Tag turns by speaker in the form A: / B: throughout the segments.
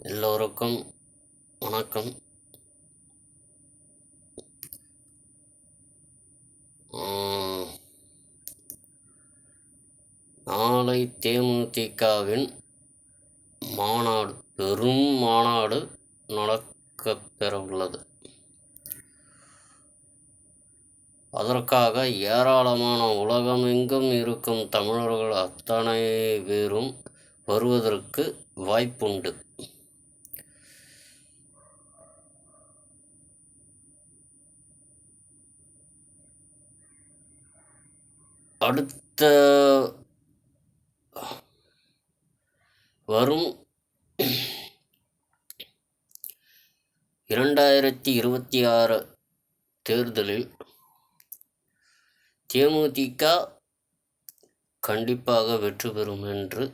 A: எல்லோருக்கும் வணக்கம். நாளை தேமுதிகவின் மாநாடு, பெரும் மாநாடு நடக்கப்பெற உள்ளது. அதற்காக ஏராளமான உலகமெங்கும் இருக்கும் தமிழர்கள் அத்தனை பேரும் வருவதற்கு வாய்ப்புண்டு. அடுத்த வரும் 2026 தேர்தலில் தேமுதிக கண்டிப்பாக வெற்றி பெறும் என்று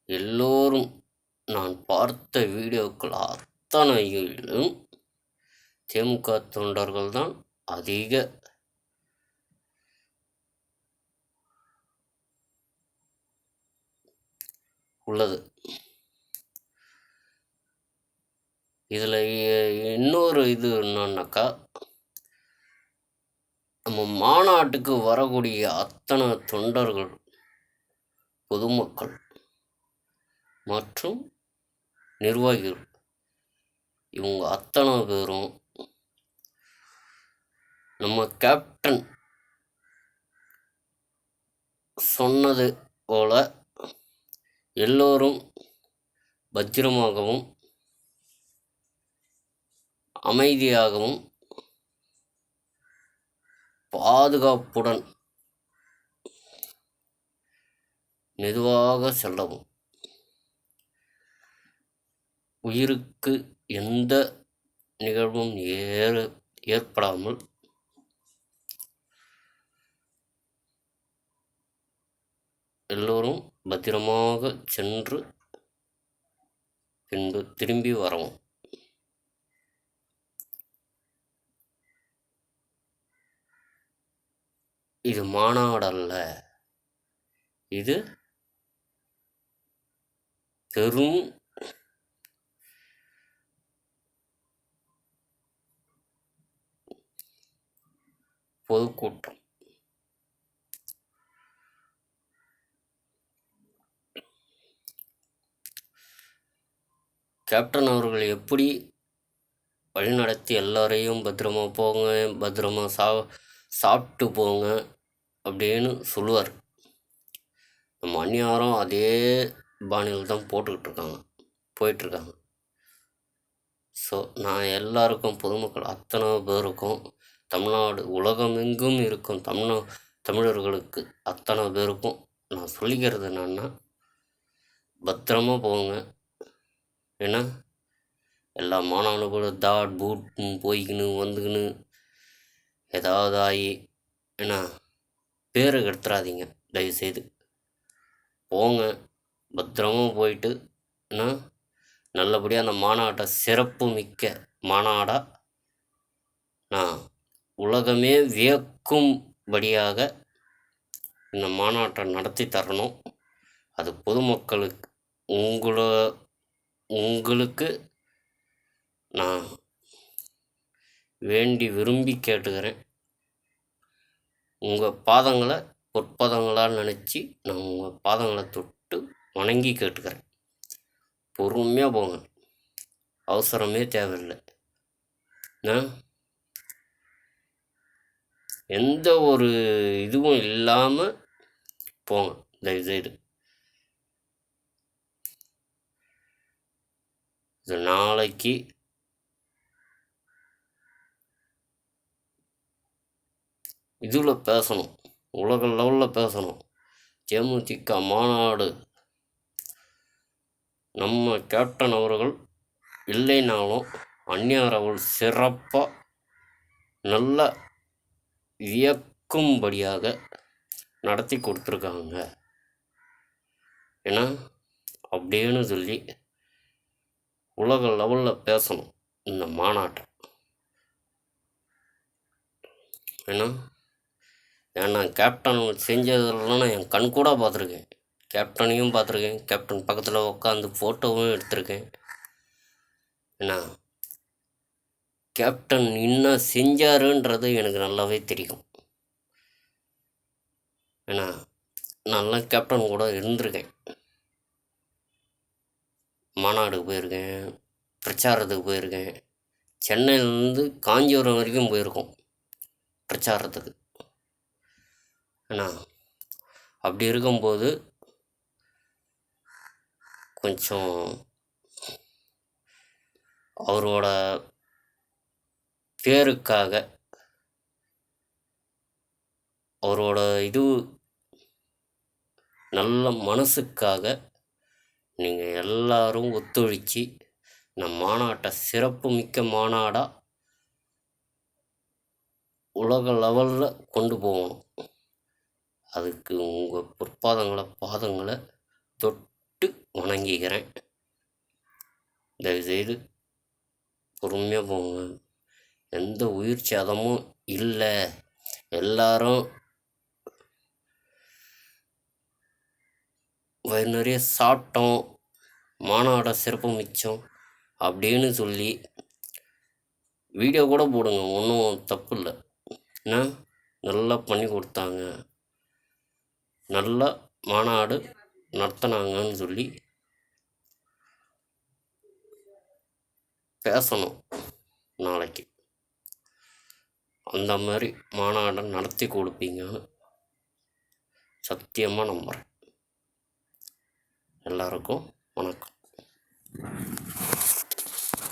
A: எல்லோரும், நான் பார்த்த வீடியோக்கள் அத்தனையிலும் திமுக தொண்டர்கள்தான் அதிக உள்ளது. இதில் இன்னொரு இது என்னன்னாக்கா, நம்ம மாநாட்டுக்கு வரக்கூடிய அத்தனை தொண்டர்கள், பொதுமக்கள் மற்றும் நிர்வாகிகள், இவங்க அத்தனை பேரும் நம்ம கேப்டன் சொன்னது போல எல்லோரும் பத்திரமாகவும் அமைதியாகவும் பாதுகாப்புடன் மெதுவாக செல்லவும், உயிருக்கு எந்த நிகழ்வும் ஏற்படாமல் எல்லோரும் பத்திரமாக சென்று பின்பு திரும்பி வரவும். இது மாநாடல்ல, இது பெரும் பொதுக்கூட்டம். கேப்டன் அவர்கள் எப்படி வழிநடத்தி எல்லாரையும் பத்திரமா போங்க, பத்திரமா சாப்பிட்டு போங்க அப்படின்னு சொல்லுவார். நம்ம அந்நியாரம் அதே பாணியில் தான் போயிட்டுருக்காங்க. ஸோ நான் எல்லாருக்கும், பொதுமக்கள் அத்தனை பேருக்கும், தமிழ்நாடு உலகமெங்கும் இருக்கும் தமிழர்களுக்கு அத்தனை பேருக்கும் நான் சொல்லிக்கிறது என்னன்னா, பத்திரமா போங்க. ஏன்னா எல்லா மாணவனு கூட தாட் பூட்னு போய்க்கின்னு வந்துக்கின்னு ஏதாவது ஆகி ஏன்னா பேரை கெடுத்துறாதீங்க. தயவுசெய்து போங்க, பத்திரமா போயிட்டு ஏன்னா நல்லபடியாக அந்த மாநாட்டை சிறப்பு மிக்க மாநாடாக நான் உலகமே வியக்கும்படியாக இந்த மாநாட்டை நடத்தி தரணும். அது பொதுமக்களுக்கு உங்களுக்கு நான் வேண்டி விரும்பி கேட்டுக்கிறேன். உங்கள் பாதங்களை பொற்பாதங்களால் நினச்சி நான் உங்கள் பாதங்களை தொட்டு வணங்கி கேட்டுக்கிறேன். பொறுமையாக போங்க, அவசரமே தேவையில்லை. எந்த ஒரு இதுவும் இல்லாமல் போங்க தயவுசெய்து. இது நாளைக்கு இதில் பேசணும், உலக லெவலில் பேசணும். தேமுதிக மாநாடு நம்ம கேப்டன் அவர்கள் இல்லைனாலும் அந்நியார் அவர்கள் சிறப்பாக நல்ல வியக்கும்படியாக நடத்தி கொடுத்துருக்காங்க. ஏன்னா அப்படின்னு சொல்லி உலக லெவலில் பேசணும் இந்த மாநாட்டை. ஏன்னா கேப்டன் செஞ்சதெல்லாம் நான் என் கண் கூட பார்த்துருக்கேன். கேப்டனையும் பார்த்துருக்கேன், கேப்டன் பக்கத்தில் உட்காந்து ஃபோட்டோவும் எடுத்திருக்கேன். ஏன்னா கேப்டன் என்ன செஞ்சாருன்றது எனக்கு நல்லாவே தெரியும். ஏன்னா நான்லாம் கேப்டன் கூட இருந்திருக்கேன். மாநாடுக்கு போயிருக்கேன், பிரச்சாரத்துக்கு போயிருக்கேன். சென்னையிலேருந்து காஞ்சிபுரம் வரைக்கும் போயிருக்கோம் பிரச்சாரத்துக்கு. ஏன்னா அப்படி இருக்கும்போது கொஞ்சம் அவரோட பேருக்காக, அவரோட நல்ல மனசுக்காக நீங்கள் எல்லாரும் ஒத்துழைச்சி நம் மாநாட்டை சிறப்பு மிக்க மாநாடாக உலக லெவலில் கொண்டு போகணும். அதுக்கு உங்கள் பாதங்களை தொட்டு வணங்கிக்கிறேன். தயவுசெய்து பொறுமையாக போங்க. எந்த உயிர் சேதமும் இல்லை. எல்லாரும் வயிறு நிறைய சாப்பிட்டோம், மாநாட சிறப்பு மிச்சம் அப்படின்னு சொல்லி வீடியோ கூட போடுங்க, ஒன்றும் தப்பு இல்லை. ஏன்னா நல்லா பண்ணி கொடுத்தாங்க, நல்லா மாநாடு நடத்தினாங்கன்னு சொல்லி பேசணும். நாளைக்கு அந்த மாதிரி மாநாடை நடத்தி கொடுப்பீங்கன்னு சத்தியமாக நம்புகிறேன். எல்லாருக்கும் வணக்கம்.